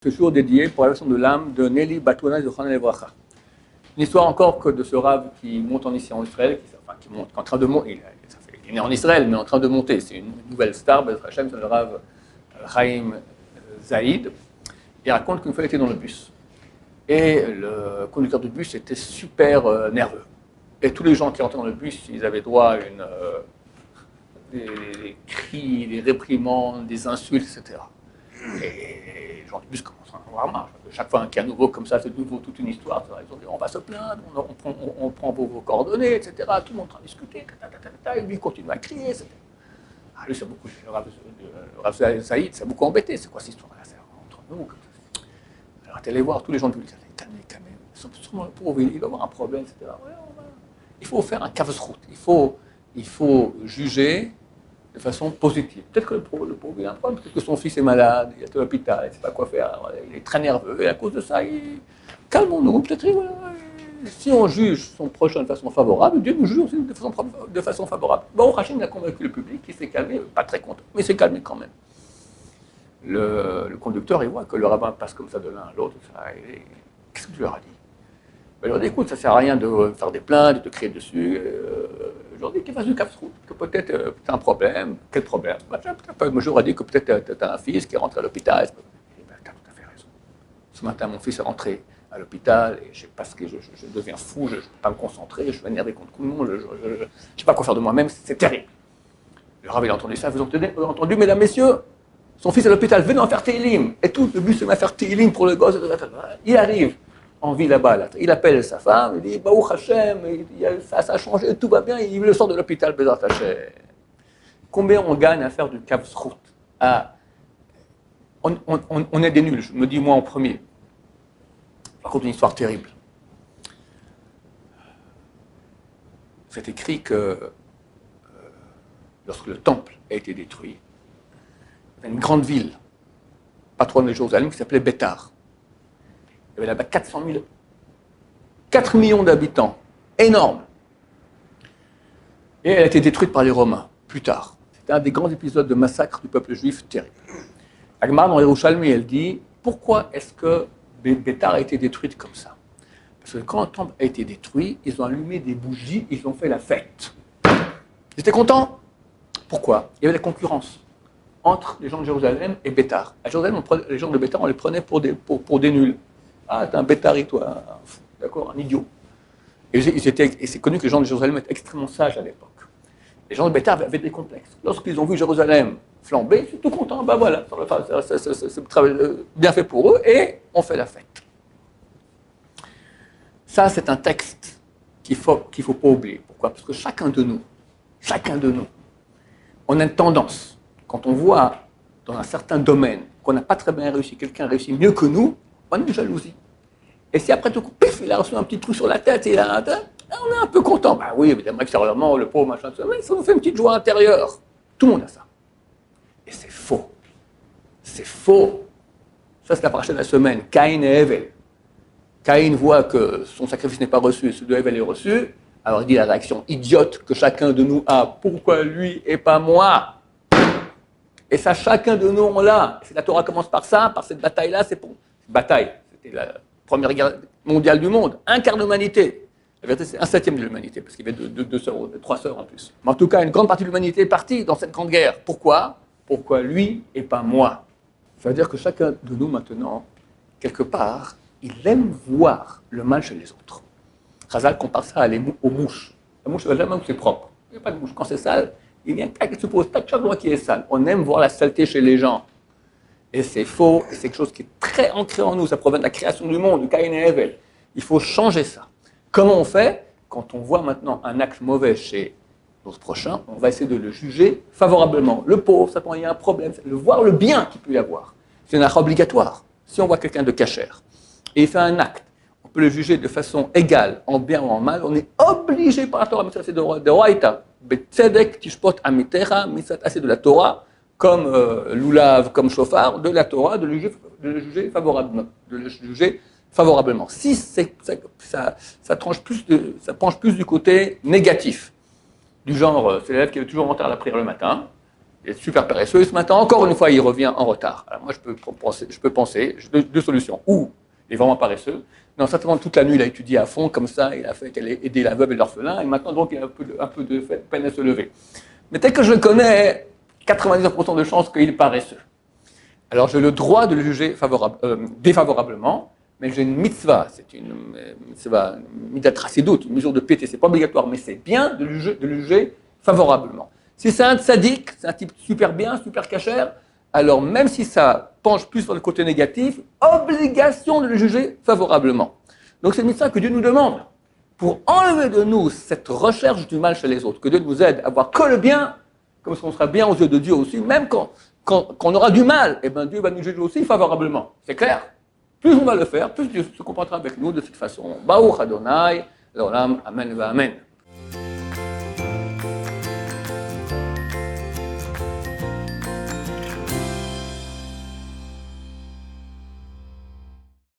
ce jour dédié pour la leçon de l'âme de Nelly Batouna Zochana Levracha. Une histoire encore que de ce Rav qui monte en Israël, qui monte, qui est en train de monter. Il est né en Israël, mais en train de monter. C'est une nouvelle star, Bezrat Hashem, c'est le Rav Chaim Zaïd. Il raconte qu'une fois il était dans le bus. Et le conducteur du bus était super nerveux. Et tous les gens qui rentraient dans le bus, ils avaient droit à des cris, des réprimandes, des insultes, etc. Et les gens du bus commencent à avoir marre. Chaque fois qu'il y a un nouveau comme ça, c'est de nouveau toute une histoire. Ils ont dit, on va se plaindre, on prend vos coordonnées, etc. Tout le monde est en train de discuter, et lui il continue à crier, etc. Ah, lui, le Rav Saïd, ça a beaucoup embêté. C'est quoi cette histoire-là? C'est entre nous. Alors, t'es allé voir tous les gens du public. Calmez. Sûrement le pauvre, il va avoir un problème, etc. Ouais, il faut faire un kavsrout. Il faut juger de façon positive. Peut-être que le pauvre, il a un problème. Peut-être que son fils est malade, il est à l'hôpital, il ne sait pas quoi faire. Il est très nerveux. Et à cause de ça, calmons-nous. Peut-être si on juge son prochain de façon favorable, Dieu nous juge aussi de façon favorable. Bon, Hachim a convaincu le public, il s'est calmé, pas très content, mais il s'est calmé quand même. Le conducteur, il voit que le rabbin passe comme ça de l'un à l'autre. Qu'est-ce que tu leur as dit? Il leur dit, écoute, ça ne sert à rien de faire des plaintes, de crier dessus. Je leur dis qu'il fasse du kafsrout, que peut-être tu as un problème. Quel problème? Moi, j'aurais dit que peut-être tu as un fils qui est rentré à l'hôpital. Tu as tout à fait raison. Ce matin, mon fils est rentré à l'hôpital et parce que je deviens fou, je ne peux pas me concentrer, je suis énervé contre tout le monde, je ne sais pas quoi faire de moi-même, c'est terrible. Le rabbin a entendu ça, vous avez entendu, mesdames, messieurs, son fils est à l'hôpital, venez en faire Télim. Et tout, le but c'est de faire Télim pour le gosse. Il arrive en ville là-bas, là. Il appelle sa femme, il dit, Baruch Hashem, ça a changé, tout va bien, il le sort de l'hôpital, Bezrat Hashem. Combien on gagne à faire du kavsrout? On est des nuls, je me dis moi en premier. Je raconte une histoire terrible. C'est écrit que lorsque le temple a été détruit, il y avait une grande ville, patronne de Jérusalem, qui s'appelait Bétar. Il y avait là-bas 4 millions d'habitants, énorme. Et elle a été détruite par les Romains, plus tard. C'était un des grands épisodes de massacre du peuple juif terrible. La Gemara dans Yerushalmi, elle dit, pourquoi est-ce que Bétar a été détruite comme ça? Parce que quand le temple a été détruit, ils ont allumé des bougies, ils ont fait la fête. Ils étaient contents. Pourquoi? Il y avait la concurrence entre les gens de Jérusalem et Bétar. À Jérusalem, les gens de Bétar, on les prenait pour des nuls. Ah, t'es un Bétari, toi, un fou, d'accord, un idiot. Et c'est connu que les gens de Jérusalem étaient extrêmement sages à l'époque. Les gens de Bétar avaient des complexes. Lorsqu'ils ont vu Jérusalem flamber, ils sont tout contents. Ben voilà, c'est bien fait pour eux et on fait la fête. Ça, c'est un texte qu'il faut pas oublier. Pourquoi? Parce que chacun de nous, on a une tendance, quand on voit dans un certain domaine qu'on n'a pas très bien réussi, quelqu'un réussit mieux que nous, on a une jalousie. Et si après tout coup, pif, il a reçu un petit trou sur la tête, on est un peu content. Ben oui, évidemment, extérieurement, le pauvre, machin, mais ça nous fait une petite joie intérieure. Tout le monde a ça. Et c'est faux. C'est faux. Ça, c'est la paracha de la semaine. Caïn et Hevel. Caïn voit que son sacrifice n'est pas reçu, celui de Hevel est reçu. Alors il dit la réaction idiote que chacun de nous a. Pourquoi lui et pas moi? Et ça, chacun de nous, on l'a. La Torah commence par ça, par cette bataille-là. Cette bataille, c'était la première guerre mondiale du monde. Un quart de l'humanité. La vérité, c'est 1/7 de l'humanité, parce qu'il y avait 2 sœurs, 3 sœurs en plus. Mais en tout cas, une grande partie de l'humanité est partie dans cette grande guerre. Pourquoi? Pourquoi lui et pas moi? Ça veut dire que chacun de nous, maintenant, quelque part, il aime voir le mal chez les autres. Chazal compare ça aux mouches. La mouche, elle va jamais où c'est propre. Il n'y a pas de mouche. Quand c'est sale, il vient il se pose pas de chaque fois qui est sale. On aime voir la saleté chez les gens. Et c'est faux, et c'est quelque chose qui est très ancré en nous. Ça provient de la création du monde, de Caïn et Hevel. Il faut changer ça. Comment on fait? Quand on voit maintenant un acte mauvais chez notre prochain, on va essayer de le juger favorablement. Le pauvre, ça il y a un problème, le voir le bien qu'il peut y avoir. C'est un acte obligatoire. Si on voit quelqu'un de cachère et il fait un acte, on peut le juger de façon égale, en bien ou en mal, on est obligé par la Torah, mais ça c'est de Roaïta, Betzedek tishpot amitecha, c'est de la Torah, comme Lulav, comme Shofar, de la Torah, de le juger favorablement. Si ça penche plus du côté négatif, du genre, c'est l'élève qui veut toujours rentrer à la prière le matin, est super paresseux, et ce matin, encore une fois, il revient en retard. Alors moi, je peux penser deux solutions. Ou il est vraiment paresseux. Non, certainement, toute la nuit, il a étudié à fond, comme ça, il a fait aider la veuve et l'orphelin, et maintenant, donc, il a un peu de peine à se lever. Mais tel que je le connais, 99% de chances qu'il est paresseux. Alors, j'ai le droit de le juger défavorablement, mais j'ai une mitzvah, c'est une mitzvah, midat chasidut, une mesure de piété, c'est pas obligatoire, mais c'est bien de le juger favorablement. Si c'est un tzaddik, c'est un type super bien, super cachère, alors même si ça penche plus vers le côté négatif, obligation de le juger favorablement. Donc c'est une mitzvah que Dieu nous demande, pour enlever de nous cette recherche du mal chez les autres, que Dieu nous aide à voir que le bien, comme ce qu'on sera bien aux yeux de Dieu aussi, même quand on aura du mal, eh ben Dieu va nous juger aussi favorablement. C'est clair? Plus on va le faire, plus Dieu se comportera avec nous de cette façon. Baruch Adonai, l'olam, amen va amen.